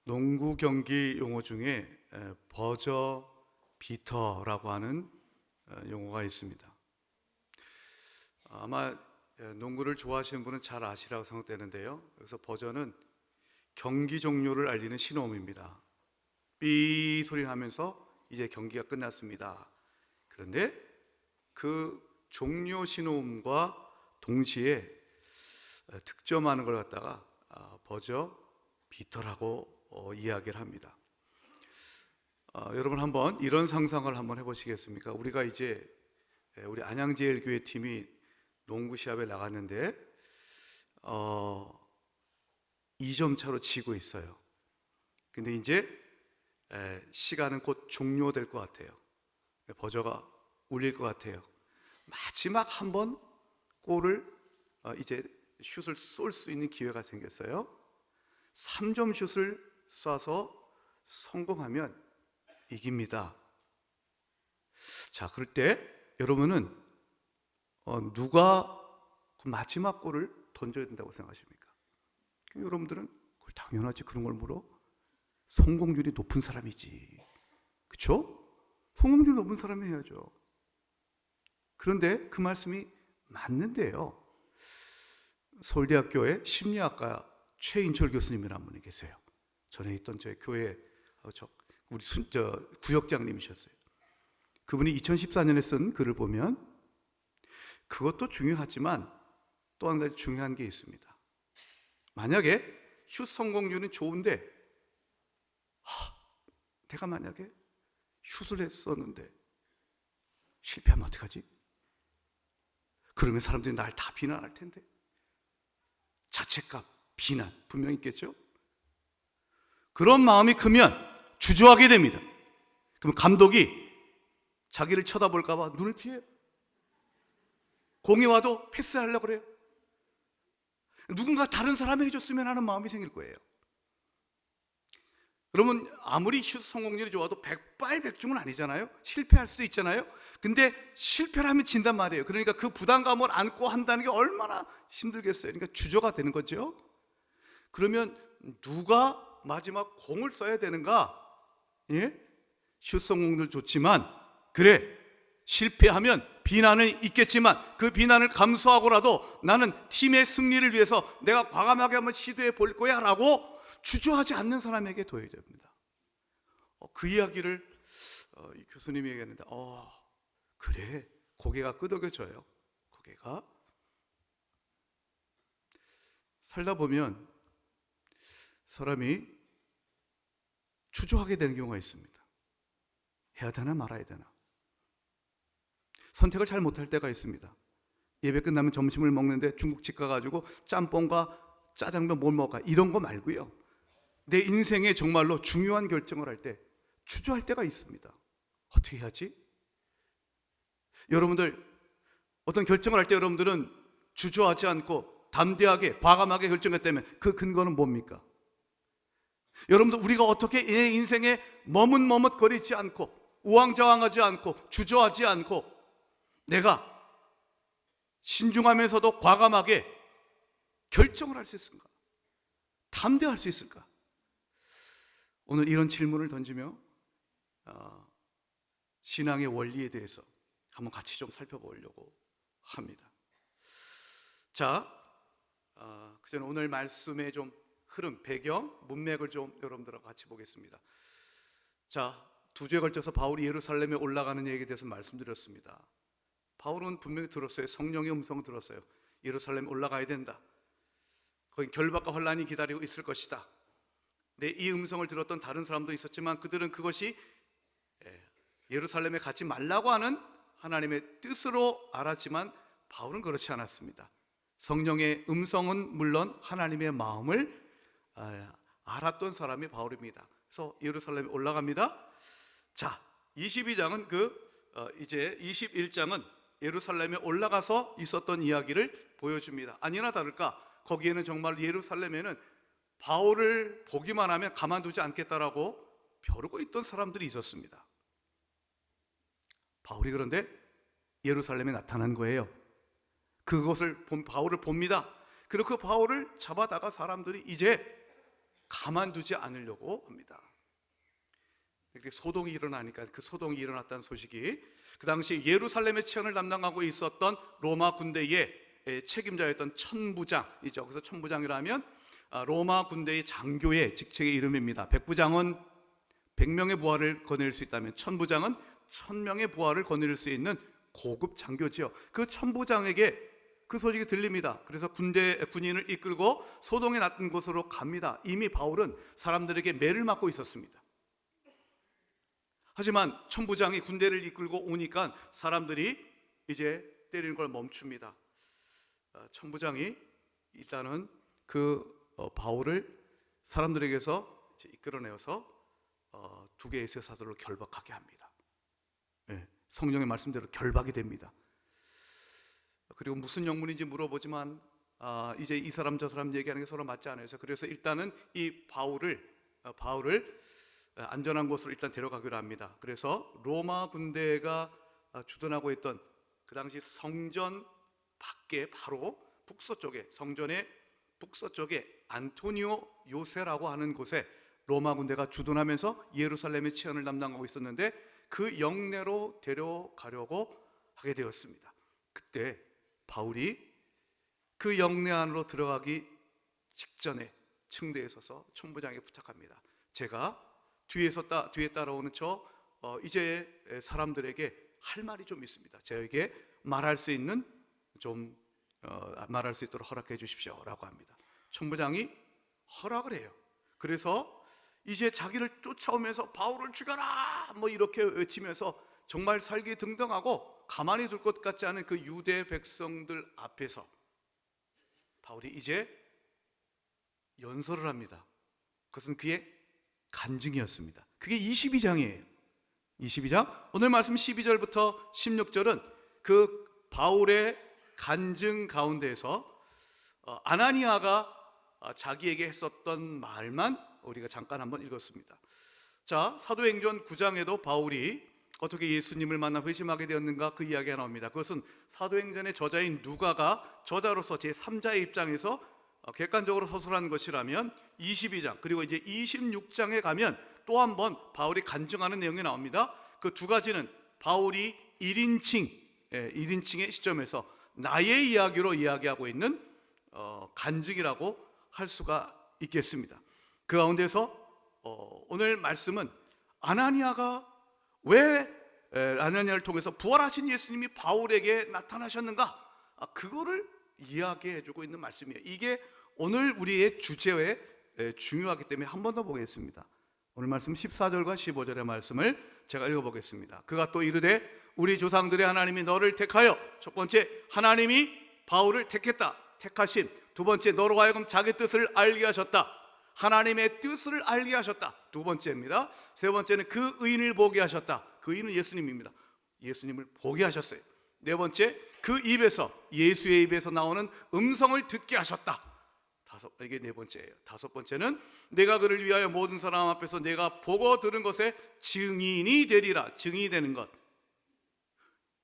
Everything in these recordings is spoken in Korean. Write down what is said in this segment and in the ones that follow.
농구 경기 용어 중에 버저 비터라고 하는 용어가 있습니다. 아마 농구를 좋아하시는 분은 잘 아시라고 생각되는데요. 그래서 버저는 경기 종료를 알리는 신호음입니다. 삐 소리 나면서 이제 경기가 끝났습니다. 그런데 그 종료 신호음과 동시에 득점하는 걸 갖다가 버저 비터라고 이야기를 합니다. 여러분 한번 이런 상상을 한번 해보시겠습니까? 우리가 이제 우리 안양제일교회 팀이 농구 시합에 나갔는데 2점 차로 지고 있어요. 근데 이제 시간은 곧 종료될 것 같아요. 버저가 울릴 것 같아요. 마지막 한 번 골을 이제 슛을 쏠 수 있는 기회가 생겼어요. 3점 슛을 쏴서 성공하면 이깁니다. 자, 그럴 때 여러분은 누가 그 마지막 골을 던져야 된다고 생각하십니까? 여러분들은 그걸 당연하지, 그런 걸 물어? 성공률이 높은 사람이지, 그렇죠? 성공률이 높은 사람이 해야죠. 그런데 그 말씀이 맞는데요. 서울대학교의 심리학과 최인철 교수님이라는 분이 계세요. 전에 있던 저희 교회 우리 구역장님이셨어요. 그분이 2014년에 쓴 글을 보면 그것도 중요하지만 또 한 가지 중요한 게 있습니다. 만약에 슛 성공률은 좋은데 내가 만약에 슛을 했었는데 실패하면 어떡하지? 그러면 사람들이 날 다 비난할 텐데. 자책감, 비난 분명히 있겠죠? 그런 마음이 크면 주저하게 됩니다. 그럼 감독이 자기를 쳐다볼까 봐 눈을 피해요. 공이 와도 패스하려고 그래요. 누군가 다른 사람이 해줬으면 하는 마음이 생길 거예요. 여러분, 아무리 슛 성공률이 좋아도 백발백중은 아니잖아요. 실패할 수도 있잖아요. 근데 실패를 하면 진단 말이에요. 그러니까 그 부담감을 안고 한다는 게 얼마나 힘들겠어요. 그러니까 주저가 되는 거죠. 그러면 누가 마지막 공을 써야 되는가? 예? 슛 성공률 좋지만, 그래, 실패하면 비난은 있겠지만 그 비난을 감수하고라도 나는 팀의 승리를 위해서 내가 과감하게 한번 시도해 볼 거야 라고 주저하지 않는 사람에게 둬야 됩니다. 그 이야기를 이 교수님이 얘기했는데 그래, 고개가 끄덕여져요. 고개가. 살다 보면 사람이 주저하게 되는 경우가 있습니다. 해야 되나 말아야 되나. 선택을 잘 못할 때가 있습니다. 예배 끝나면 점심을 먹는데 중국집 가가지고 짬뽕과 짜장면 뭘 먹을까, 이런 거 말고요. 내 인생에 정말로 중요한 결정을 할 때 주저할 때가 있습니다. 어떻게 해야지? 여러분들 어떤 결정을 할 때 여러분들은 주저하지 않고 담대하게 과감하게 결정했다면 그 근거는 뭡니까? 여러분들, 우리가 어떻게 내 인생에 머뭇머뭇거리지 않고 우왕좌왕하지 않고 주저하지 않고 내가 신중하면서도 과감하게 결정을 할 수 있을까? 담대할 수 있을까? 오늘 이런 질문을 던지며 신앙의 원리에 대해서 한번 같이 좀 살펴보려고 합니다. 자, 그전 오늘 말씀의 좀 흐름, 배경, 문맥을 좀 여러분들하고 같이 보겠습니다. 자, 2주에 걸쳐서 바울이 예루살렘에 올라가는 얘기에 대해서 말씀드렸습니다. 바울은 분명히 들었어요. 성령의 음성을 들었어요. 예루살렘에 올라가야 된다. 거기 결박과 혼란이 기다리고 있을 것이다. 네, 이 음성을 들었던 다른 사람도 있었지만 그들은 그것이 예루살렘에 가지 말라고 하는 하나님의 뜻으로 알았지만 바울은 그렇지 않았습니다. 성령의 음성은 물론 하나님의 마음을 알았던 사람이 바울입니다. 그래서 예루살렘에 올라갑니다. 자, 22장은 이제 21장은 예루살렘에 올라가서 있었던 이야기를 보여줍니다. 아니나 다를까 거기에는 정말 예루살렘에는 바울을 보기만 하면 가만두지 않겠다라고 벼르고 있던 사람들이 있었습니다. 바울이 그런데 예루살렘에 나타난 거예요. 그것을 바울을 봅니다. 그리고 그 바울을 잡아다가 사람들이 이제 가만두지 않으려고 합니다. 이렇게 소동이 일어나니까 그 소동이 일어났다는 소식이 그 당시 예루살렘의 치안을 담당하고 있었던 로마 군대의 책임자였던 천부장이죠. 그래서 천부장이라면 로마 군대의 장교의 직책의 이름입니다. 백부장은 100명의 부하를 거느릴 수 있다면 천부장은 1000명의 부하를 거느릴 수 있는 고급 장교지요. 그 천부장에게 그 소식이 들립니다. 그래서 군인을 이끌고 소동이 났던 곳으로 갑니다. 이미 바울은 사람들에게 매를 맞고 있었습니다. 하지만 천부장이 군대를 이끌고 오니까 사람들이 이제 때리는 걸 멈춥니다. 천부장이 일단은 바울을 사람들에게서 이끌어내어서 두 개의 쇠사슬로 결박하게 합니다. 성령의 말씀대로 결박이 됩니다. 그리고 무슨 영문인지 물어보지만 이제 이 사람 저 사람 얘기하는 게 서로 맞지 않아요. 그래서 일단은 이 바울을 안전한 곳으로 일단 데려가기로 합니다. 그래서 로마 군대가 주둔하고 있던 그 당시 성전 밖에 바로 북서쪽에, 성전의 북서쪽에 안토니오 요새라고 하는 곳에 로마 군대가 주둔하면서 예루살렘의 치안을 담당하고 있었는데 그 영내로 데려가려고 하게 되었습니다. 그때 바울이 그 영내 안으로 들어가기 직전에 층대에 서서 천부장에게 부탁합니다. 제가 뒤에 따라오는 이제 사람들에게 할 말이 좀 있습니다. 저에게 말할 수 있도록 허락해 주십시오라고 합니다. 천부장이 허락을 해요. 그래서 이제 자기를 쫓아오면서 바울을 죽여라 이렇게 외치면서 정말 살기 등등하고 가만히 둘 것 같지 않은 그 유대 백성들 앞에서 바울이 이제 연설을 합니다. 그것은 그의 간증이었습니다. 그게 22장이에요. 22장 오늘 말씀 12절부터 16절은 그 바울의 간증 가운데에서 아나니아가 자기에게 했었던 말만 우리가 잠깐 한번 읽었습니다. 자, 사도행전 9장에도 바울이 어떻게 예수님을 만나 회심하게 되었는가 그 이야기가 나옵니다. 그것은 사도행전의 저자인 누가가 저자로서 제3자의 입장에서 객관적으로 서술한 것이라면 22장 그리고 이제 26장에 가면 또 한 번 바울이 간증하는 내용이 나옵니다. 그 두 가지는 바울이 1인칭의 시점에서 나의 이야기로 이야기하고 있는 간증이라고 할 수가 있겠습니다. 그 가운데서 오늘 말씀은 아나니아를 통해서 부활하신 예수님이 바울에게 나타나셨는가 그거를 이야기해주고 있는 말씀이에요. 이게 오늘 우리의 주제에 중요하기 때문에 한 번 더 보겠습니다. 오늘 말씀 14절과 15절의 말씀을 제가 읽어보겠습니다. 그가 또 이르되 우리 조상들의 하나님이 너를 택하여 첫 번째 하나님이 바울을 택하심 두 번째 너로 하여금 자기 뜻을 알게 하셨다. 하나님의 뜻을 알게 하셨다. 두 번째입니다. 세 번째는 그 의인을 보게 하셨다. 그 의인은 예수님입니다. 예수님을 보게 하셨어요. 네 번째 예수의 입에서 나오는 음성을 듣게 하셨다. 이게 네 번째예요. 다섯 번째는 내가 그를 위하여 모든 사람 앞에서 내가 보고 들은 것에 증인이 되리라. 증인이 되는 것.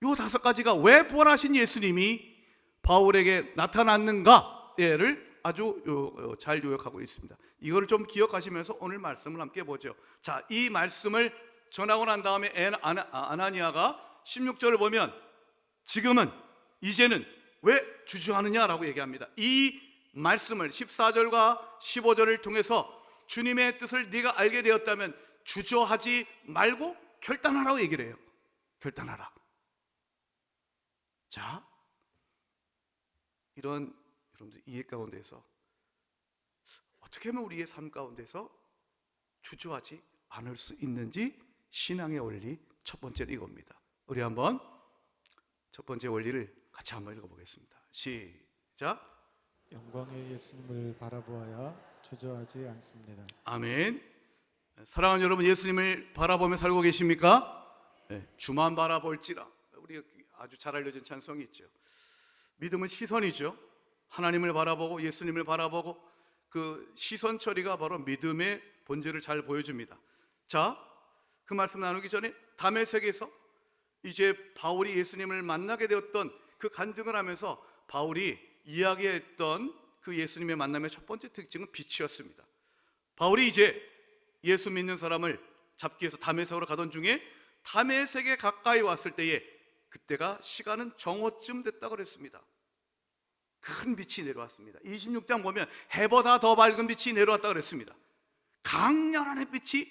요 다섯 가지가 왜 부활하신 예수님이 바울에게 나타났는가를 아주 잘 요약하고 있습니다. 이걸 좀 기억하시면서 오늘 말씀을 함께 보죠. 자, 이 말씀을 전하고 난 다음에 아나니아가 16절을 보면 이제는 왜 주저하느냐라고 얘기합니다. 이 말씀을 14절과 15절을 통해서 주님의 뜻을 네가 알게 되었다면 주저하지 말고 결단하라고 얘기를 해요. 결단하라. 자, 이런 여러분들 이해 가운데서 어떻게 하면 우리의 삶 가운데서 주저하지 않을 수 있는지 신앙의 원리 첫 번째는 이겁니다. 우리 한번 첫 번째 원리를 같이 한번 읽어보겠습니다. 시작. 영광의 예수님을 바라보아야 주저하지 않습니다. 아멘. 사랑하는 여러분, 예수님을 바라보며 살고 계십니까? 네, 주만 바라볼지라. 우리 아주 잘 알려진 찬송이 있죠. 믿음은 시선이죠. 하나님을 바라보고 예수님을 바라보고 그 시선 처리가 바로 믿음의 본질을 잘 보여줍니다. 자, 그 말씀 나누기 전에 다메섹에서 이제 바울이 예수님을 만나게 되었던 그 간증을 하면서 바울이 이야기했던 그 예수님의 만남의 첫 번째 특징은 빛이었습니다. 바울이 이제 예수 믿는 사람을 잡기 위해서 다메섹으로 가던 중에 다메섹에 가까이 왔을 때에 그때가 시간은 정오쯤 됐다고 그랬습니다. 큰 빛이 내려왔습니다. 26장 보면 해보다 더 밝은 빛이 내려왔다고 그랬습니다. 강렬한 햇빛이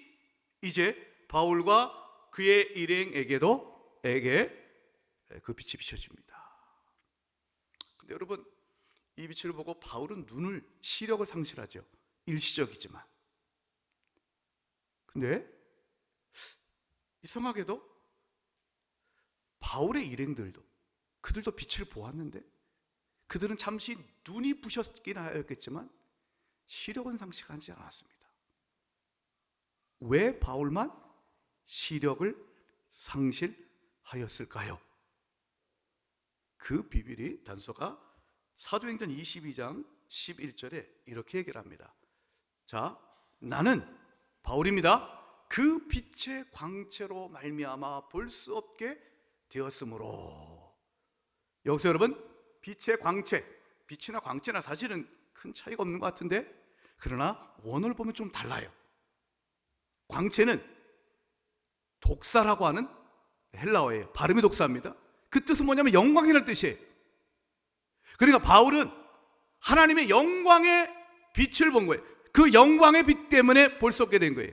이제 바울과 그의 일행에게 그 빛이 비춰집니다. 근데 여러분, 이 빛을 보고 바울은 시력을 상실하죠. 일시적이지만. 근데 이상하게도 바울의 일행들도 그들도 빛을 보았는데 그들은 잠시 눈이 부셨긴 하였겠지만 시력은 상실하지 않았습니다. 왜 바울만 시력을 상실하였을까요? 그 비밀이 단서가 사도행전 22장 11절에 이렇게 얘기를 합니다. 자, 나는 바울입니다. 그 빛의 광채로 말미암아 볼 수 없게 되었으므로. 여기서 여러분, 빛의 광채, 빛이나 광채나 사실은 큰 차이가 없는 것 같은데, 그러나 원어를 보면 좀 달라요. 광채는 독사라고 하는 헬라어예요. 발음이 독사입니다. 그 뜻은 뭐냐면 영광이라는 뜻이에요. 그러니까 바울은 하나님의 영광의 빛을 본 거예요. 그 영광의 빛 때문에 볼 수 없게 된 거예요.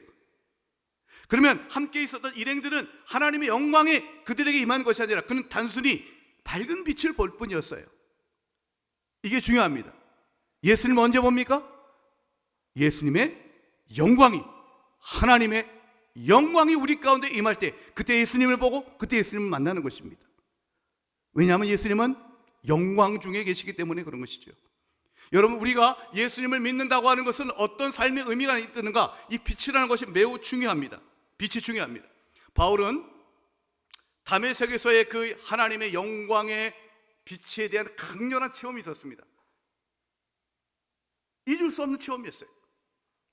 그러면 함께 있었던 일행들은 하나님의 영광이 그들에게 임한 것이 아니라 그는 단순히 밝은 빛을 볼 뿐이었어요. 이게 중요합니다. 예수님은 언제 봅니까? 예수님의 영광이, 하나님의 영광이 우리 가운데 임할 때, 그때 예수님을 보고 그때 예수님을 만나는 것입니다. 왜냐하면 예수님은 영광 중에 계시기 때문에 그런 것이죠. 여러분, 우리가 예수님을 믿는다고 하는 것은 어떤 삶의 의미가 있는가, 이 빛이라는 것이 매우 중요합니다. 빛이 중요합니다. 바울은 다메섹에서의 그 하나님의 영광의 빛에 대한 강렬한 체험이 있었습니다. 잊을 수 없는 체험이었어요.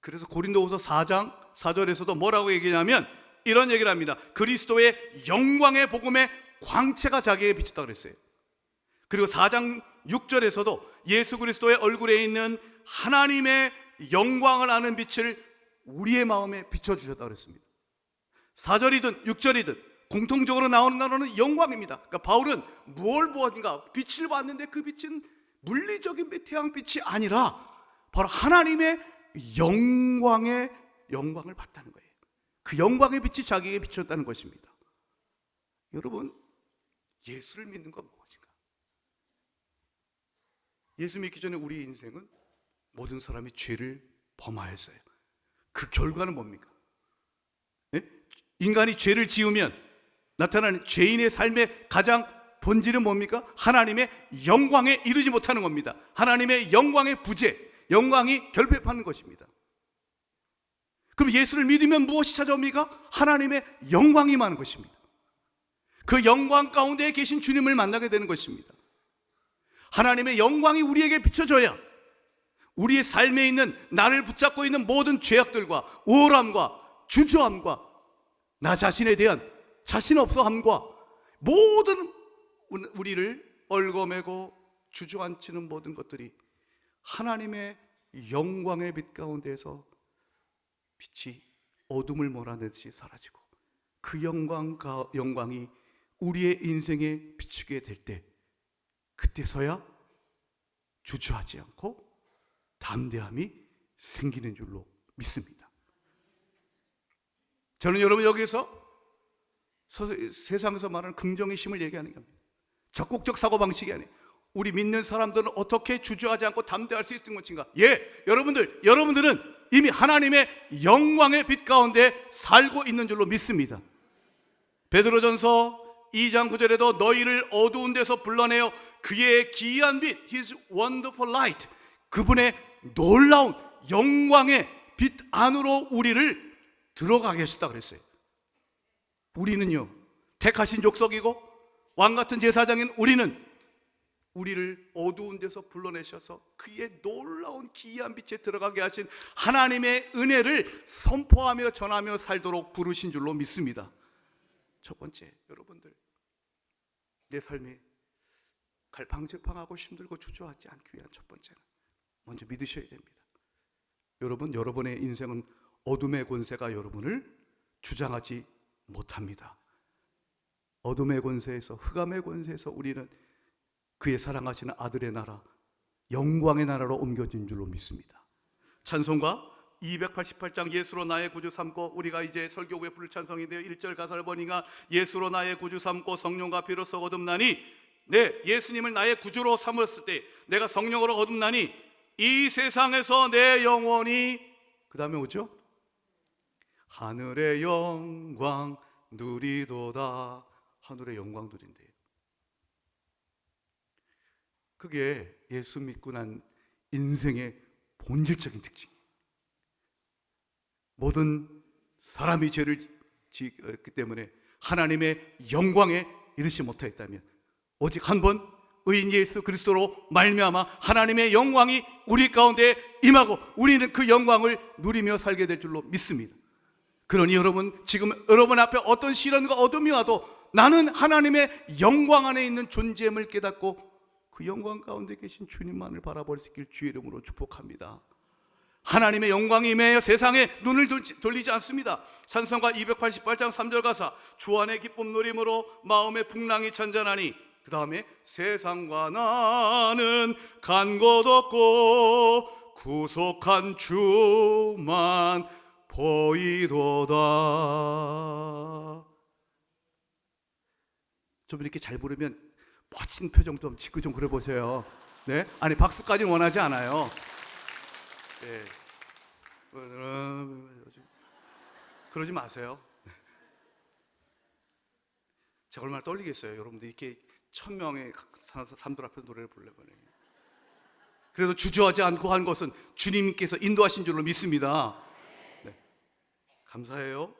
그래서 고린도후서 4장 4절에서도 뭐라고 얘기하냐면 이런 얘기를 합니다. 그리스도의 영광의 복음의 광채가 자기에게 비쳤다고 그랬어요. 그리고 4장 6절에서도 예수 그리스도의 얼굴에 있는 하나님의 영광을 아는 빛을 우리의 마음에 비춰주셨다고 그랬습니다. 4절이든 6절이든 공통적으로 나오는 단어는 영광입니다. 그러니까 바울은 무엇을 보았는가? 빛을 봤는데 그 빛은 물리적인 태양빛이 아니라 바로 하나님의 영광을 봤다는 거예요. 그 영광의 빛이 자기에게 비쳤다는 것입니다. 여러분, 예수를 믿는 건 무엇인가? 예수 믿기 전에 우리 인생은 모든 사람이 죄를 범하였어요. 그 결과는 뭡니까? 네? 인간이 죄를 지으면 나타나는 죄인의 삶의 가장 본질은 뭡니까? 하나님의 영광에 이르지 못하는 겁니다. 하나님의 영광의 부재, 영광이 결핍하는 것입니다. 그럼 예수를 믿으면 무엇이 찾아옵니까? 하나님의 영광이 임하는 것입니다. 그 영광 가운데 계신 주님을 만나게 되는 것입니다. 하나님의 영광이 우리에게 비춰져야 우리의 삶에 있는 나를 붙잡고 있는 모든 죄악들과 우월함과 주저함과 나 자신에 대한 자신 없어함과 모든 우리를 얽어매고 주저앉히는 모든 것들이 하나님의 영광의 빛 가운데에서 빛이 어둠을 몰아내듯이 사라지고 그 영광이 우리의 인생에 비추게 될 때, 그때서야 주저하지 않고 담대함이 생기는 줄로 믿습니다. 저는 여러분 여기서 세상에서 말하는 긍정의 힘을 얘기하는 겁니다. 적극적 사고방식이 아니에요. 우리 믿는 사람들은 어떻게 주저하지 않고 담대할 수 있는 것인가? 여러분들은 이미 하나님의 영광의 빛 가운데 살고 있는 줄로 믿습니다. 베드로전서 2장 9절에도 너희를 어두운 데서 불러내어 그의 기이한 빛, His wonderful light, 그분의 놀라운 영광의 빛 안으로 우리를 들어가게 하셨다 그랬어요. 우리는요, 택하신 족속이고 왕같은 제사장인 우리를 어두운 데서 불러내셔서 그의 놀라운 기이한 빛에 들어가게 하신 하나님의 은혜를 선포하며 전하며 살도록 부르신 줄로 믿습니다. 첫 번째, 여러분들 내 삶에 갈팡질팡하고 힘들고 주저하지 않기 위한 첫 번째는 먼저 믿으셔야 됩니다. 여러분의 인생은 어둠의 권세가 여러분을 주장하지 못합니다. 어둠의 권세에서, 흑암의 권세에서 우리는 그의 사랑하시는 아들의 나라, 영광의 나라로 옮겨진 줄로 믿습니다. 찬송가 288장 예수로 나의 구주 삼고, 우리가 이제 설교 후에 부를 찬송인데요, 1절 가사를 보니까 예수로 나의 구주 삼고 성령과 피로써 거듭나니, 네, 예수님을 나의 구주로 삼았을 때 내가 성령으로 거듭나니 이 세상에서 내 영혼이, 그 다음에 오죠? 하늘의 영광 누리도다. 하늘의 영광 누린대요. 그게 예수 믿고 난 인생의 본질적인 특징이에요. 모든 사람이 죄를 지었기 때문에 하나님의 영광에 이르지 못하였다면, 오직 한 번 의인 예수 그리스도로 말미암아 하나님의 영광이 우리 가운데 임하고 우리는 그 영광을 누리며 살게 될 줄로 믿습니다. 그러니 여러분, 지금 여러분 앞에 어떤 시련과 어둠이 와도 나는 하나님의 영광 안에 있는 존재임을 깨닫고 그 영광 가운데 계신 주님만을 바라볼 수 있길 주의 이름으로 축복합니다. 하나님의 영광이 임하여 세상에 눈을 돌리지 않습니다. 찬송가 288장 3절 가사, 주 안에 기쁨 누림으로 마음의 풍랑이 잔잔하니, 그 다음에 세상과 나는 간 곳 없고 구속한 주만 보이도다. 좀 이렇게 잘 부르면 멋진 표정 좀 짓고 좀 그려보세요. 네? 아니, 박수까지는 원하지 않아요. 네. 그러지 마세요. 제가 얼마나 떨리겠어요. 여러분들 이렇게 1000명의 사람들 앞에서 노래를 부르려면. 그래서 주저하지 않고 한 것은 주님께서 인도하신 줄로 믿습니다. 네. 감사해요.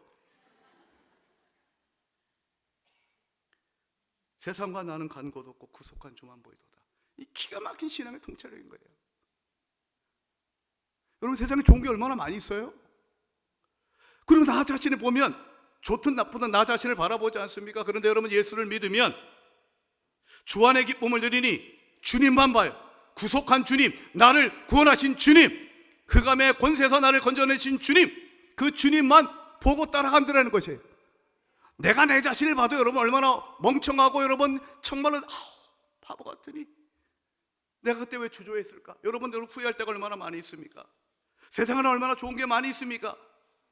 세상과 나는 간 곳 없고 구속한 주만 보이도다. 이 기가 막힌 신앙의 통찰력인 거예요. 여러분, 세상에 좋은 게 얼마나 많이 있어요? 그리고 나 자신을 보면 좋든 나쁘든 나 자신을 바라보지 않습니까? 그런데 여러분, 예수를 믿으면 주 안의 기쁨을 누리니 주님만 봐요. 구속한 주님, 나를 구원하신 주님, 흑암의 권세에서 나를 건져내신 주님, 그 주님만 보고 따라간다는 것이에요. 내가 내 자신을 봐도 여러분 얼마나 멍청하고, 여러분 정말로 바보 같으니 내가 그때 왜 주저했을까? 여러분들 후회할 때가 얼마나 많이 있습니까? 세상에는 얼마나 좋은 게 많이 있습니까?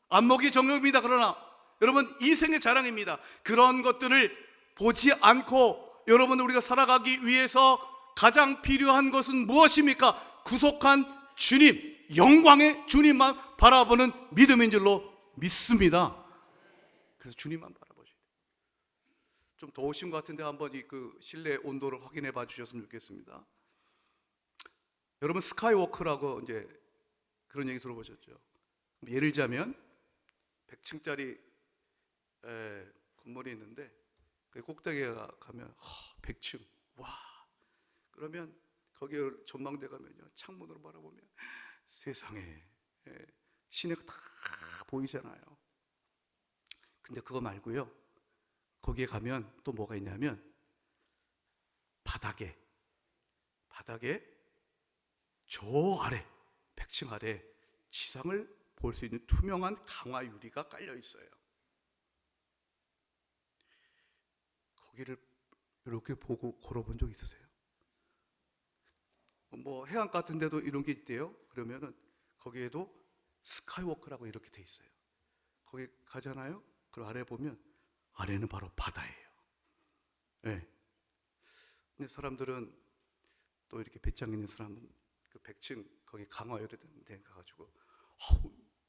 안목이 정욕입니다. 그러나 여러분, 인생의 자랑입니다. 그런 것들을 보지 않고 여러분, 우리가 살아가기 위해서 가장 필요한 것은 무엇입니까? 구속한 주님, 영광의 주님만 바라보는 믿음인 줄로 믿습니다. 그래서 주님만 바라보셔야 돼요. 좀 더우신 것 같은데 한번 그 실내 온도를 확인해 봐 주셨으면 좋겠습니다. 여러분, 스카이워크라고 이제 그런 얘기 들어보셨죠? 예를 들자면 100층짜리 건물이 있는데 그 꼭대기에 가면 100층, 와, 그러면 거기 전망대 가면요, 창문으로 바라보면 세상에 시내가 다 보이잖아요. 근데 그거 말고요, 거기에 가면 또 뭐가 있냐면 바닥에 저 아래 100층 아래 지상을 볼 수 있는 투명한 강화 유리가 깔려 있어요. 거기를 이렇게 보고 걸어본 적 있으세요? 뭐 해안 같은 데도 이런 게 있대요. 그러면은 거기에도 스카이워크라고 이렇게 돼 있어요. 거기 가잖아요. 그 아래 보면 아래는 바로 바다예요. 네. 근데 사람들은 또 이렇게 배짱 있는 사람은 그 100층 거기 강화 유리된 데 가가지고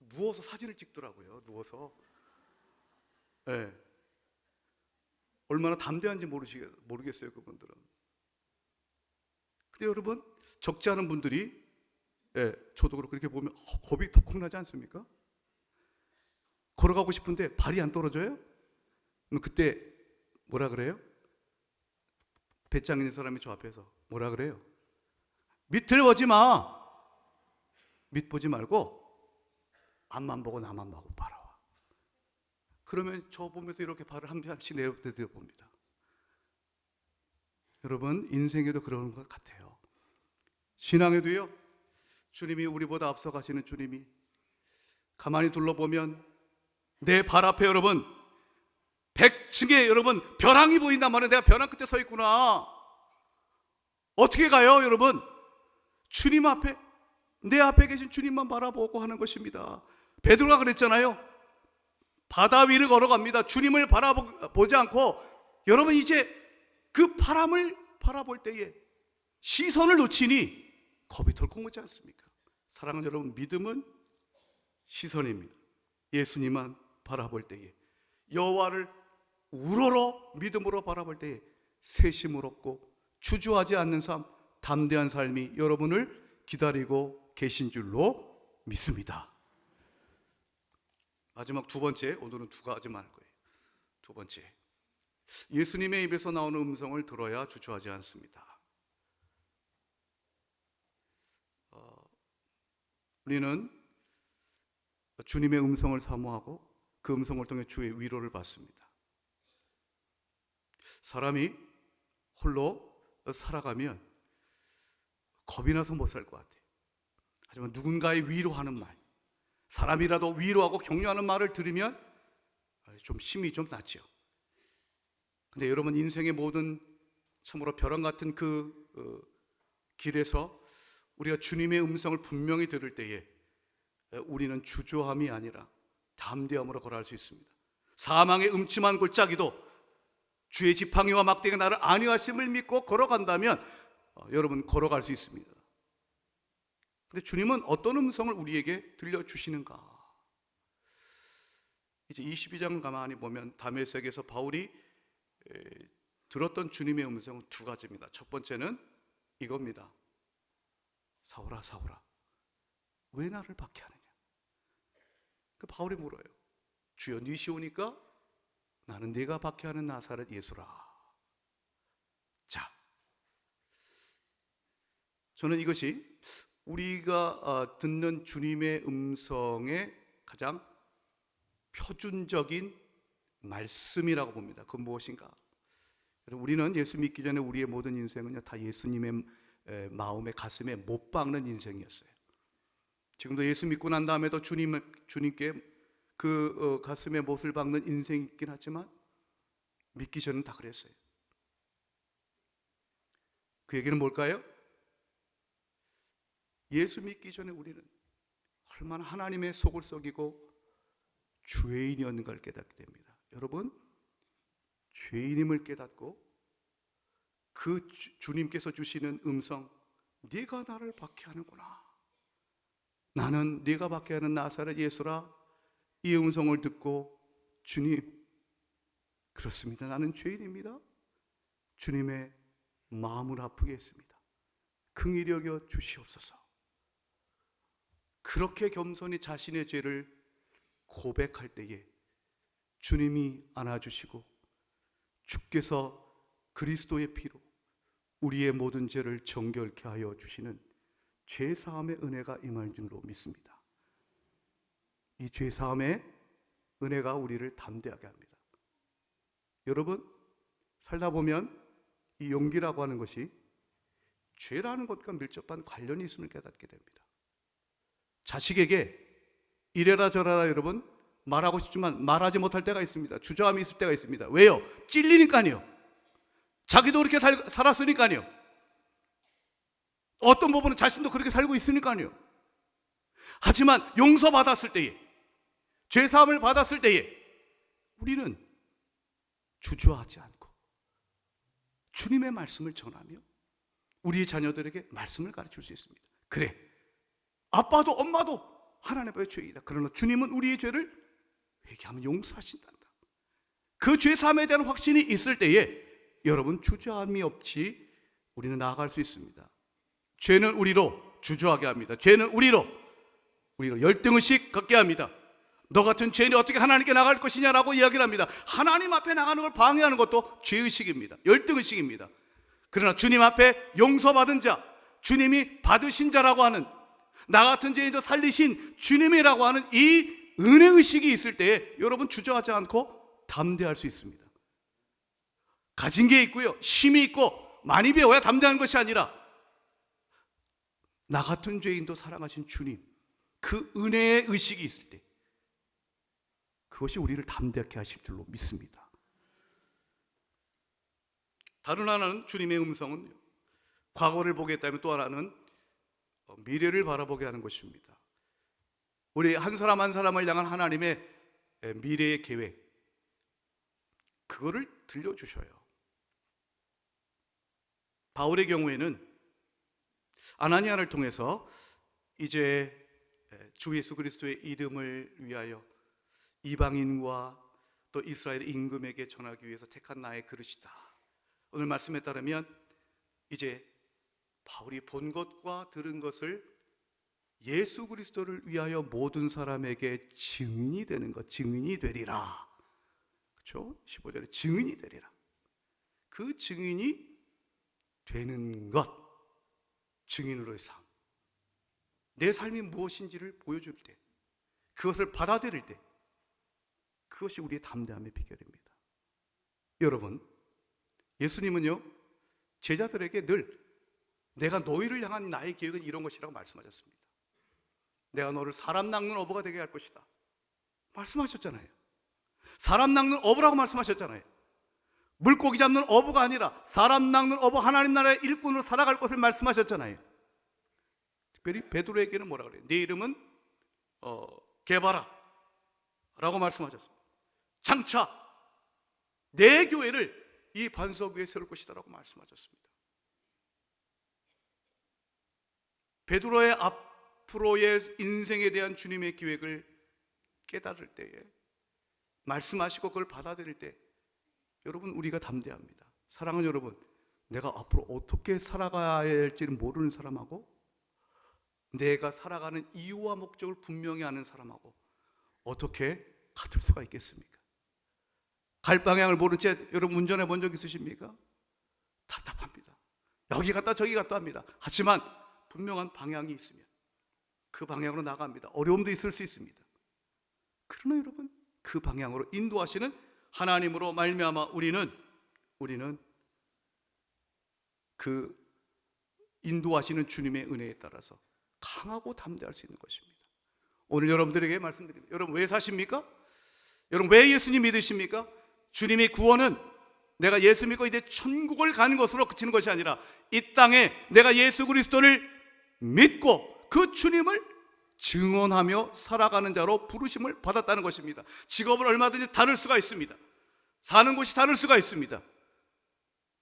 누워서 사진을 찍더라고요. 누워서. 네. 얼마나 담대한지 모르겠어요, 그분들은. 근데 여러분, 적지 않은 분들이, 저도 그렇고 이렇게 보면 겁이 덜컥 나지 않습니까? 걸어가고 싶은데 발이 안 떨어져요? 그럼 그때 뭐라 그래요? 배짱 있는 사람이 저 앞에서 뭐라 그래요? 밑을 보지 마. 밑 보지 말고 앞만 보고 나만 보고 바라와. 그러면 저 보면서 이렇게 발을 한 번씩 내려 봅니다. 여러분, 인생에도 그런 것 같아요. 신앙에도요, 주님이 우리보다 앞서가시는 주님이 가만히 둘러보면 내 발 앞에 여러분 100층에 여러분 벼랑이 보인단 말이에요. 내가 벼랑 끝에 서 있구나. 어떻게 가요 여러분? 주님 앞에, 내 앞에 계신 주님만 바라보고 하는 것입니다. 베드로가 그랬잖아요. 바다 위를 걸어갑니다. 주님을 바라보지 않고 여러분 이제 그 바람을 바라볼 때에 시선을 놓치니 겁이 덜컥 오지 않습니까? 사랑하는 여러분, 믿음은 시선입니다. 예수님만 바라볼 때에, 여호와를 우러러 믿음으로 바라볼 때에 세심을 얻고 주저하지 않는 삶, 담대한 삶이 여러분을 기다리고 계신 줄로 믿습니다. 마지막 두 번째, 오늘은 두 가지만 할 거예요. 두 번째, 예수님의 입에서 나오는 음성을 들어야 주저하지 않습니다. 우리는 주님의 음성을 사모하고 그 음성을 통해 주의 위로를 받습니다. 사람이 홀로 살아가면 겁이 나서 못 살 것 같아요. 하지만 누군가의 위로하는 말, 사람이라도 위로하고 격려하는 말을 들으면 좀 힘이 좀 나죠. 근데 여러분, 인생의 모든 참으로 벼랑 같은 그 길에서 우리가 주님의 음성을 분명히 들을 때에 우리는 주저함이 아니라 담대함으로 걸어갈 수 있습니다. 사망의 음침한 골짜기도 주의 지팡이와 막대기가 나를 안위하심을 믿고 걸어간다면 여러분 걸어갈 수 있습니다. 근데 주님은 어떤 음성을 우리에게 들려주시는가? 이제 22장 가만히 보면 다메섹에서 바울이 들었던 주님의 음성은 두 가지입니다. 첫 번째는 이겁니다. 사울아, 사울아, 왜 나를 박해하느냐? 그 바울이 물어요. 주여, 니시오니까 나는 네가 박해하는 나사렛 예수라. 자, 저는 이것이 우리가 듣는 주님의 음성의 가장 표준적인 말씀이라고 봅니다. 그건 무엇인가? 우리는 예수 믿기 전에 우리의 모든 인생은요, 다 예수님의 마음에, 가슴에 못 박는 인생이었어요. 지금도 예수 믿고 난 다음에도 주님께 그 가슴에 못을 박는 인생이 있긴 하지만 믿기 전에는 다 그랬어요. 그 얘기는 뭘까요? 예수 믿기 전에 우리는 얼마나 하나님의 속을 썩이고 죄인이었는가를 깨닫게 됩니다. 여러분, 죄인임을 깨닫고 그 주님께서 주시는 음성, 네가 나를 박해하는구나, 나는 네가 박해하는 나사렛 예수라, 이 음성을 듣고 주님, 그렇습니다, 나는 죄인입니다, 주님의 마음을 아프게 했습니다, 긍휼히 여겨 주시옵소서. 그렇게 겸손히 자신의 죄를 고백할 때에 주님이 안아주시고 주께서 그리스도의 피로 우리의 모든 죄를 정결케 하여 주시는 죄사함의 은혜가 임할 줄로 믿습니다. 이 죄사함의 은혜가 우리를 담대하게 합니다. 여러분, 살다 보면 이 용기라고 하는 것이 죄라는 것과 밀접한 관련이 있음을 깨닫게 됩니다. 자식에게 이래라 저래라 여러분 말하고 싶지만 말하지 못할 때가 있습니다. 주저함이 있을 때가 있습니다. 왜요? 찔리니까요. 자기도 그렇게 살았으니까요. 어떤 부분은 자신도 그렇게 살고 있으니까요. 하지만 용서받았을 때에, 죄사함을 받았을 때에 우리는 주저하지 않고 주님의 말씀을 전하며 우리의 자녀들에게 말씀을 가르칠 수 있습니다. 그래, 아빠도 엄마도 하나님 앞에 죄이다. 그러나 주님은 우리의 죄를 회개하면 용서하신단다. 그 죄사함에 대한 확신이 있을 때에 여러분 주저함이 없이 우리는 나아갈 수 있습니다. 죄는 우리로 주저하게 합니다. 죄는 우리로 열등의식 갖게 합니다. 너 같은 죄인이 어떻게 하나님께 나갈 것이냐라고 이야기를 합니다. 하나님 앞에 나가는 걸 방해하는 것도 죄의식입니다. 열등의식입니다. 그러나 주님 앞에 용서받은 자, 주님이 받으신 자라고 하는, 나 같은 죄인도 살리신 주님이라고 하는 이 은혜의식이 있을 때에 여러분 주저하지 않고 담대할 수 있습니다. 가진 게 있고요, 힘이 있고 많이 배워야 담대한 것이 아니라 나 같은 죄인도 사랑하신 주님, 그 은혜의 의식이 있을 때 그것이 우리를 담대하게 하실 줄로 믿습니다. 다른 하나는 주님의 음성은 과거를 보겠다면 또 하나는 미래를 바라보게 하는 것입니다. 우리 한 사람 한 사람을 향한 하나님의 미래의 계획, 그거를 들려주셔요. 바울의 경우에는 아나니아를 통해서 이제 주 예수 그리스도의 이름을 위하여 이방인과 또 이스라엘 임금에게 전하기 위해서 택한 나의 그릇이다. 오늘 말씀에 따르면 이제 바울이 본 것과 들은 것을 예수 그리스도를 위하여 모든 사람에게 증인이 되는 것, 증인이 되리라. 그렇죠? 15절에 증인이 되리라. 그 증인이 되는 것, 증인으로의 삶. 내 삶이 무엇인지를 보여줄 때, 그것을 받아들일 때, 그것이 우리의 담대함의 비결입니다. 여러분, 예수님은요, 제자들에게 늘 내가 너희를 향한 나의 계획은 이런 것이라고 말씀하셨습니다. 내가 너를 사람 낚는 어부가 되게 할 것이다 말씀하셨잖아요. 사람 낚는 어부라고 말씀하셨잖아요. 물고기 잡는 어부가 아니라 사람 낚는 어부, 하나님 나라의 일꾼으로 살아갈 것을 말씀하셨잖아요. 특별히 베드로에게는 뭐라 그래요? 네 이름은 게바라 라고 말씀하셨습니다. 장차 내 교회를 이 반석 위에 세울 것이다 라고 말씀하셨습니다. 베드로의 앞으로의 인생에 대한 주님의 계획을 깨달을 때에, 말씀하시고 그걸 받아들일 때, 여러분, 우리가 담대합니다. 사랑하는 여러분, 내가 앞으로 어떻게 살아가야 할지를 모르는 사람하고 내가 살아가는 이유와 목적을 분명히 아는 사람하고 어떻게 같을 수가 있겠습니까? 갈 방향을 모른 채 여러분 운전해 본 적 있으십니까? 답답합니다. 여기 갔다 저기 갔다 합니다. 하지만 분명한 방향이 있으면 그 방향으로 나갑니다. 어려움도 있을 수 있습니다. 그러나 여러분, 그 방향으로 인도하시는 하나님으로 말미암아 우리는 그 인도하시는 주님의 은혜에 따라서 강하고 담대할 수 있는 것입니다. 오늘 여러분들에게 말씀드립니다. 여러분 왜 사십니까? 여러분 왜 예수님 믿으십니까? 주님의 구원은 내가 예수 믿고 이제 천국을 가는 것으로 그치는 것이 아니라 이 땅에 내가 예수 그리스도를 믿고 그 주님을 증언하며 살아가는 자로 부르심을 받았다는 것입니다. 직업은 얼마든지 다를 수가 있습니다. 사는 곳이 다를 수가 있습니다.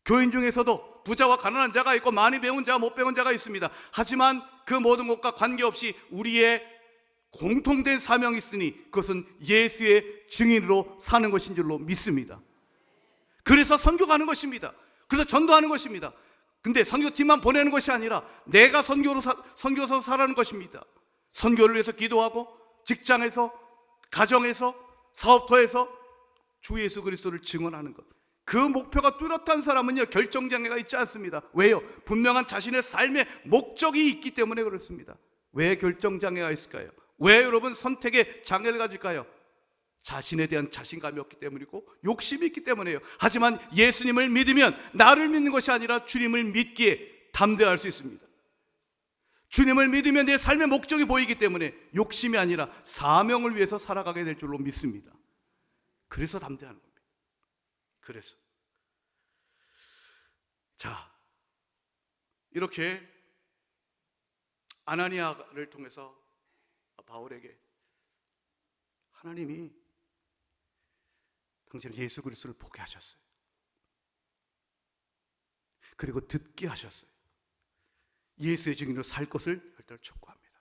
교인 중에서도 부자와 가난한 자가 있고 많이 배운 자와 못 배운 자가 있습니다. 하지만 그 모든 것과 관계없이 우리의 공통된 사명이 있으니 그것은 예수의 증인으로 사는 것인 줄로 믿습니다. 그래서 선교가는 것입니다. 그래서 전도하는 것입니다. 근데 선교팀만 보내는 것이 아니라 내가 선교서 살아가는 것입니다. 선교를 위해서 기도하고 직장에서, 가정에서, 사업터에서 주 예수 그리스도를 증언하는 것, 그 목표가 뚜렷한 사람은요 결정장애가 있지 않습니다. 왜요? 분명한 자신의 삶의 목적이 있기 때문에 그렇습니다. 왜 결정장애가 있을까요? 왜 여러분 선택에 장애를 가질까요? 자신에 대한 자신감이 없기 때문이고 욕심이 있기 때문이에요. 하지만 예수님을 믿으면 나를 믿는 것이 아니라 주님을 믿기에 담대할 수 있습니다. 주님을 믿으면 내 삶의 목적이 보이기 때문에 욕심이 아니라 사명을 위해서 살아가게 될 줄로 믿습니다. 그래서 담대하는 겁니다. 그래서 자, 이렇게 아나니아를 통해서 바울에게 하나님이 당신을 예수 그리스도를 보게 하셨어요. 그리고 듣게 하셨어요. 예수의 증인으로 살 것을 열달 촉구합니다.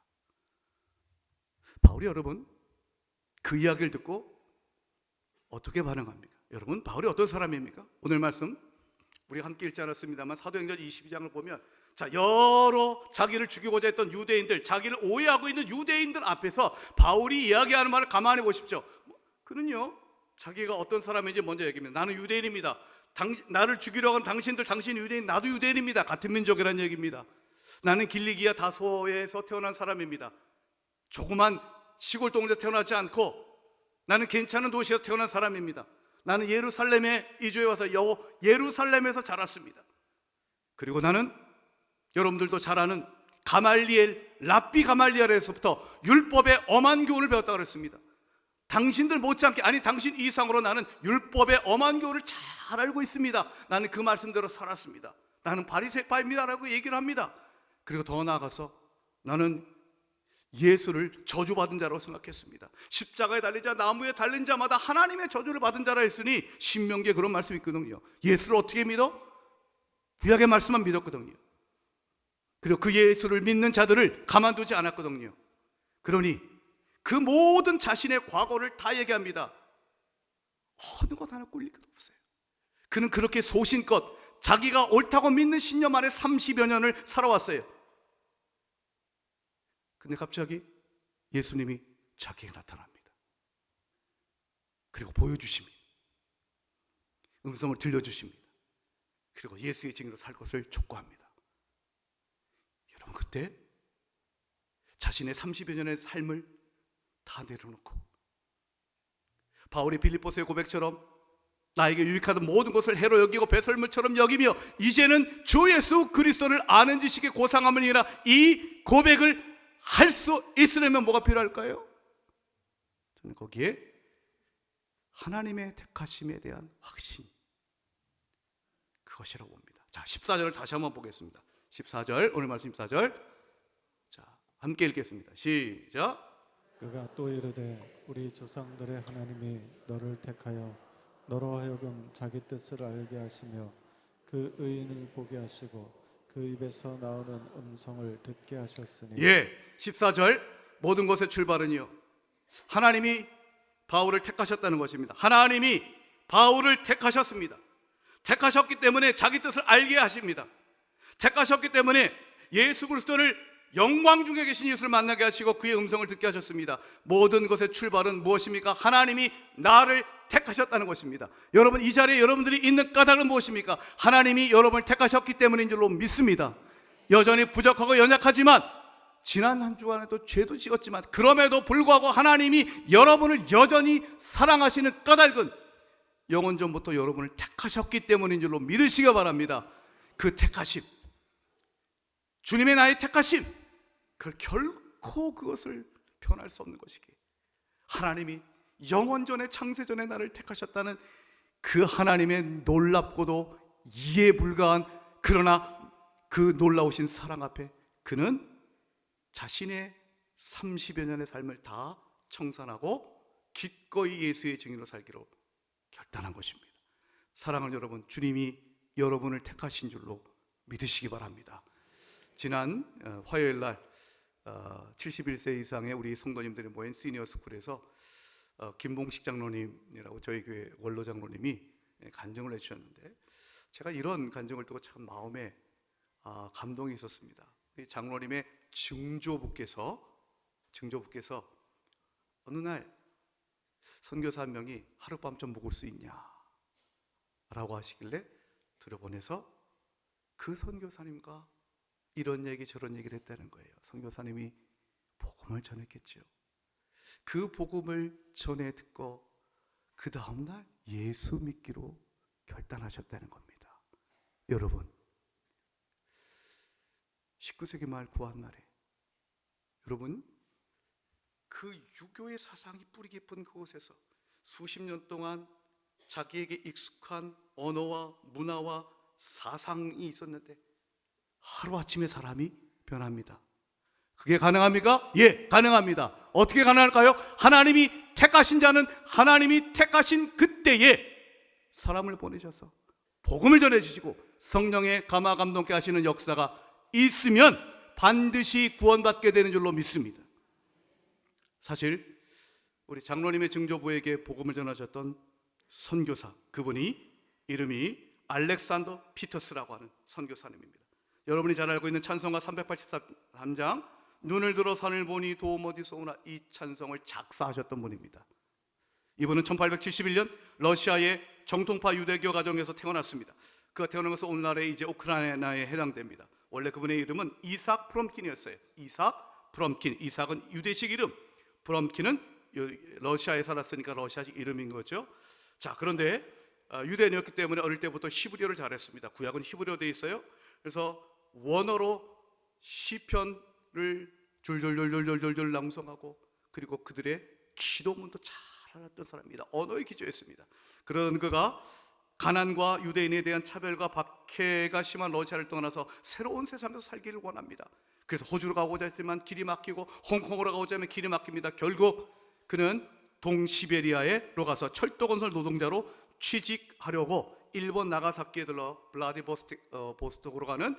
바울이 여러분 그 이야기를 듣고 어떻게 반응합니까? 여러분 바울이 어떤 사람입니까? 오늘 말씀 우리 함께 읽지 않았습니다만 사도행전 22장을 보면 자, 여러 자기를 죽이고자 했던 유대인들, 자기를 오해하고 있는 유대인들 앞에서 바울이 이야기하는 말을 가만히 보십시오. 그는요 자기가 어떤 사람인지 먼저 얘기합니다. 나는 유대인입니다. 나를 죽이려고 한 당신들, 당신이 유대인, 나도 유대인입니다. 같은 민족이라는 얘기입니다. 나는 길리기아 다소에서 태어난 사람입니다. 조그만 시골 동네에서 태어나지 않고 나는 괜찮은 도시에서 태어난 사람입니다. 나는 예루살렘에 이주해 와서 예루살렘에서 자랐습니다. 그리고 나는 여러분들도 잘 아는 가말리엘, 랍비 가말리엘에서부터 율법의 엄한 교훈을 배웠다고 그랬습니다. 당신들 못지않게, 아니 당신 이상으로 나는 율법의 엄한 교훈을 잘 알고 있습니다. 나는 그 말씀대로 살았습니다. 나는 바리새파입니다라고 얘기를 합니다. 그리고 더 나아가서 나는 예수를 저주받은 자라고 생각했습니다. 십자가에 달린 자, 나무에 달린 자마다 하나님의 저주를 받은 자라 했으니 신명기에 그런 말씀이 있거든요. 예수를 어떻게 믿어? 구약의 말씀만 믿었거든요. 그리고 그 예수를 믿는 자들을 가만두지 않았거든요. 그러니 그 모든 자신의 과거를 다 얘기합니다. 어느 것 하나 꿀릴 것 없어요. 그는 그렇게 소신껏 자기가 옳다고 믿는 신념 안에 30여 년을 살아왔어요. 근데 갑자기 예수님이 자기에게 나타납니다. 그리고 보여주십니다. 음성을 들려주십니다. 그리고 예수의 증인으로 살 것을 촉구합니다. 여러분, 그때 자신의 30여 년의 삶을 다 내려놓고 바울이 빌립보서의 고백처럼 나에게 유익하던 모든 것을 해로 여기고 배설물처럼 여기며 이제는 주 예수 그리스도를 아는 지식의 고상함을 인하여 이 고백을 할 수 있으려면 뭐가 필요할까요? 저는 거기에 하나님의 택하심에 대한 확신, 그것이라고 봅니다. 자, 14절을 다시 한번 보겠습니다. 14절, 오늘 말씀 14절. 자, 함께 읽겠습니다. 시작. 그가 또 이르되 우리 조상들의 하나님이 너를 택하여 너로 하여금 자기 뜻을 알게 하시며 그 의인을 보게 하시고 그 입에서 나오는 음성을 듣게 하셨으니. 예, 14절 모든 것의 출발은요, 하나님이 바울을 택하셨다는 것입니다. 하나님이 바울을 택하셨습니다. 택하셨기 때문에 자기 뜻을 알게 하십니다. 택하셨기 때문에 예수 그리스도를 영광 중에 계신 예수를 만나게 하시고 그의 음성을 듣게 하셨습니다. 모든 것의 출발은 무엇입니까? 하나님이 나를 택하셨다는 것입니다. 여러분, 이 자리에 여러분들이 있는 까닭은 무엇입니까? 하나님이 여러분을 택하셨기 때문인 줄로 믿습니다. 여전히 부족하고 연약하지만 지난 한 주간에도 죄도 지었지만 그럼에도 불구하고 하나님이 여러분을 여전히 사랑하시는 까닭은 영원 전부터 여러분을 택하셨기 때문인 줄로 믿으시기 바랍니다. 그 택하심, 주님의 나의 택하심, 그걸 결코 그것을 변할 수 없는 것이기에 하나님이 영원 전에, 창세 전에 나를 택하셨다는 그 하나님의 놀랍고도 이해 불가한, 그러나 그 놀라우신 사랑 앞에 그는 자신의 30여 년의 삶을 다 청산하고 기꺼이 예수의 증인으로 살기로 결단한 것입니다. 사랑하는 여러분, 주님이 여러분을 택하신 줄로 믿으시기 바랍니다. 지난 화요일 날 71세 이상의 우리 성도님들이 모인 시니어 스쿨에서 김봉식 장로님이라고 저희 교회 원로 장로님이 간증을 해주셨는데, 제가 이런 간증을 듣고 참 마음에 감동이 있었습니다. 장로님의 증조부께서 어느 날 선교사 한 명이 하룻밤 좀 묵을 수 있냐 라고 하시길래 들여보내서 그 선교사님과 이런 얘기 저런 얘기를 했다는 거예요. 선교사님이 복음을 전했겠죠. 그 복음을 전해 듣고 그 다음날 예수 믿기로 결단하셨다는 겁니다. 여러분, 19세기 말 구한날에 여러분, 그 유교의 사상이 뿌리 깊은 그곳에서 수십 년 동안 자기에게 익숙한 언어와 문화와 사상이 있었는데 하루아침에 사람이 변합니다. 그게 가능합니까? 예, 가능합니다. 어떻게 가능할까요? 하나님이 택하신 자는 하나님이 택하신 그때에 사람을 보내셔서 복음을 전해주시고 성령의 감화 감동케 하시는 역사가 있으면 반드시 구원받게 되는 줄로 믿습니다. 사실 우리 장로님의 증조부에게 복음을 전하셨던 선교사, 그분이 이름이 알렉산더 피터스라고 하는 선교사님입니다. 여러분이 잘 알고 있는 찬송가 383장 눈을 들어 산을 보니 도움 어디서 오나, 이 찬송을 작사하셨던 분입니다. 이분은 1871년 러시아의 정통파 유대교 가정에서 태어났습니다. 그가 태어난 것은 오늘날의 이제 우크라이나에 해당됩니다. 원래 그분의 이름은 이삭 프롬킨이었어요. 이삭 프롬킨. 이삭은 유대식 이름, 프롬킨은 러시아에 살았으니까 러시아식 이름인 거죠. 자, 그런데 유대인이었기 때문에 어릴 때부터 히브리어를 잘했습니다. 구약은 히브리어로 되어 있어요. 그래서 원어로 시편을 줄줄줄줄줄줄 낭송하고 그리고 그들의 기도문도 잘 알았던 사람입니다. 언어에 기초했습니다. 그런 그가 가난과 유대인에 대한 차별과 박해가 심한 러시아를 떠나서 새로운 세상에서 살기를 원합니다. 그래서 호주로 가고자 했지만 길이 막히고 홍콩으로 가고자 하면 길이 막힙니다. 결국 그는 동시베리아로 가서 철도 건설 노동자로 취직하려고 일본 나가사키에 들러 블라디보스톡으로 가는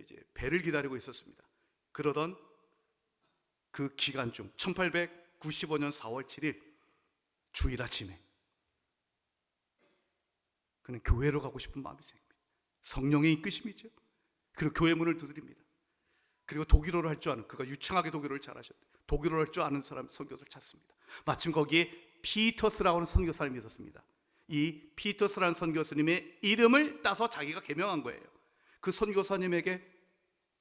이제 배를 기다리고 있었습니다. 그러던 그 기간 중 1895년 4월 7일 주일 아침에 그는 교회로 가고 싶은 마음이 생깁니다. 성령의 이끄심이죠. 그리고 교회 문을 두드립니다. 그리고 독일어를 할 줄 아는, 그가 유창하게 독일어를 잘하셨대요. 독일어를 할 줄 아는 사람, 선교사를 찾습니다. 마침 거기에 피터스라고 하는 선교사님이 있었습니다. 이 피터스라는 선교사님의 이름을 따서 자기가 개명한 거예요. 그 선교사님에게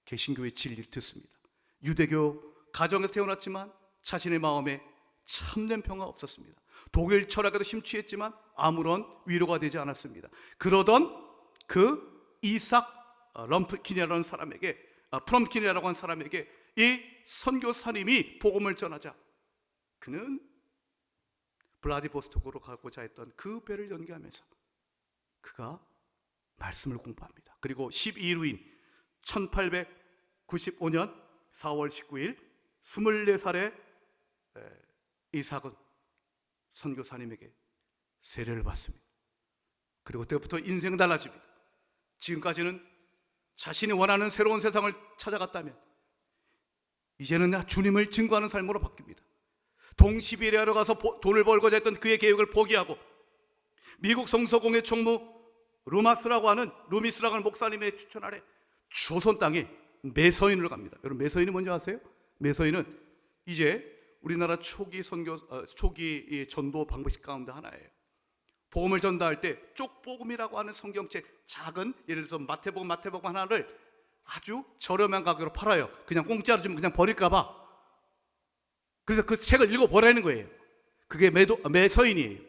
개신교의 진리를 듣습니다. 유대교 가정에서 태어났지만 자신의 마음에 참된 평화 없었습니다. 독일 철학에도 심취했지만 아무런 위로가 되지 않았습니다. 그러던 그 이삭 럼프킨이라는 사람에게, 프롬킨이라고 하는 사람에게 이 선교사님이 복음을 전하자 그는 블라디보스톡으로 가고자 했던 그 배를 연기하면서 그가 말씀을 공부합니다. 그리고 12일 후인 1895년 4월 19일 24살의 이삭은 선교사님에게 세례를 받습니다. 그리고 그때부터 인생은 달라집니다. 지금까지는 자신이 원하는 새로운 세상을 찾아갔다면 이제는 나 주님을 증거하는 삶으로 바뀝니다. 동시베리아로 가서 돈을 벌고자 했던 그의 계획을 포기하고 미국 성서공회 총무 루미스라고 하는 목사님의 추천 아래 조선 땅에 메서인으로 갑니다. 여러분 메서인이 뭔지 아세요? 메서인은 이제 우리나라 초기 전도 방법식 가운데 하나예요. 복음을 전달할 때 쪽복음이라고 하는 성경책 작은, 예를 들어서 마태복음 하나를 아주 저렴한 가격으로 팔아요. 그냥 공짜로 주면 그냥 버릴까 봐. 그래서 그 책을 읽어보라는 거예요. 그게 메서인이에요.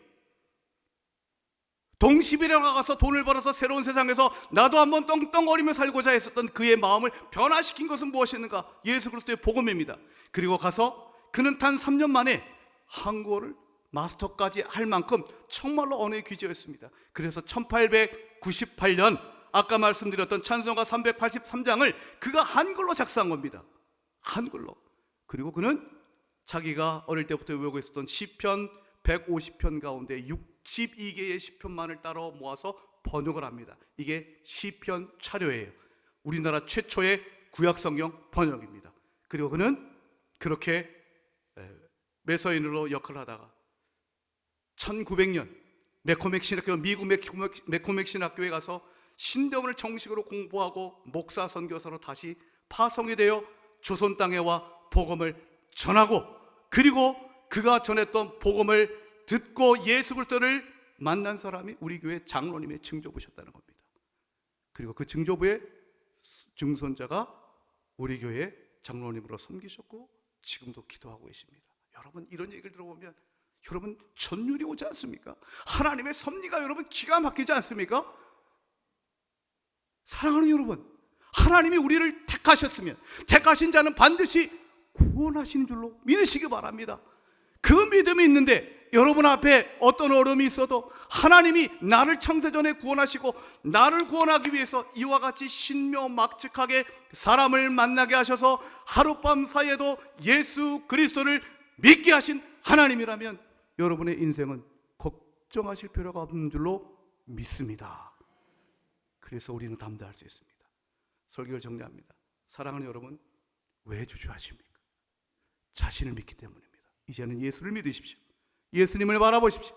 동시베리아로 가서 돈을 벌어서 새로운 세상에서 나도 한번 떵떵거리며 살고자 했었던 그의 마음을 변화시킨 것은 무엇이었는가? 예수 그리스도의 복음입니다. 그리고 가서 그는 단 3년 만에 한국어를 마스터까지 할 만큼 정말로 언어에 귀재였습니다. 그래서 1898년 아까 말씀드렸던 찬송가 383장을 그가 한글로 작사한 겁니다. 한글로. 그리고 그는 자기가 어릴 때부터 외우고 있었던 시편 150편 가운데 62개의 시편만을 따로 모아서 번역을 합니다. 이게 시편 차료예요. 우리나라 최초의 구약성경 번역입니다. 그리고 그는 그렇게 메서인으로 역할을 하다가 1900년 매코맥 신학교, 미국 매코맥 신학교에 가서 신대원을 정식으로 공부하고 목사 선교사로 다시 파송이 되어 조선 땅에 와 복음을 전하고, 그리고 그가 전했던 복음을 듣고 예수 그리스도를 만난 사람이 우리 교회 장로님의 증조부셨다는 겁니다. 그리고 그 증조부의 증손자가 우리 교회 장로님으로 섬기셨고 지금도 기도하고 계십니다. 여러분 이런 얘기를 들어보면 여러분 전율이 오지 않습니까? 하나님의 섭리가 여러분 기가 막히지 않습니까? 사랑하는 여러분, 하나님이 우리를 택하셨으면 택하신 자는 반드시 구원하시는 줄로 믿으시기 바랍니다. 그 믿음이 있는데 여러분 앞에 어떤 어려움이 있어도 하나님이 나를 창세전에 구원하시고 나를 구원하기 위해서 이와 같이 신묘막측하게 사람을 만나게 하셔서 하룻밤 사이에도 예수 그리스도를 믿게 하신 하나님이라면 여러분의 인생은 걱정하실 필요가 없는 줄로 믿습니다. 그래서 우리는 담대할 수 있습니다. 설교를 정리합니다. 사랑하는 여러분, 왜 주저하십니까? 자신을 믿기 때문입니다. 이제는 예수를 믿으십시오. 예수님을 바라보십시오.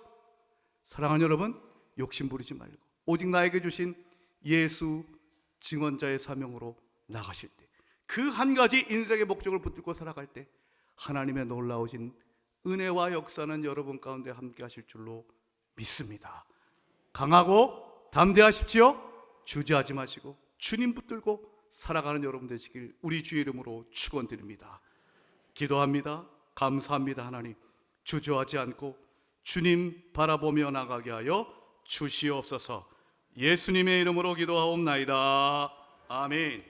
사랑하는 여러분, 욕심 부리지 말고 오직 나에게 주신 예수 증언자의 사명으로 나가실 때, 그 한 가지 인생의 목적을 붙들고 살아갈 때 하나님의 놀라우신 은혜와 역사는 여러분 가운데 함께 하실 줄로 믿습니다. 강하고 담대하십시오. 주저하지 마시고 주님 붙들고 살아가는 여러분 되시길 우리 주의 이름으로 축원드립니다. 기도합니다. 감사합니다. 하나님, 주저하지 않고 주님 바라보며 나가게 하여 주시옵소서. 예수님의 이름으로 기도하옵나이다. 아멘.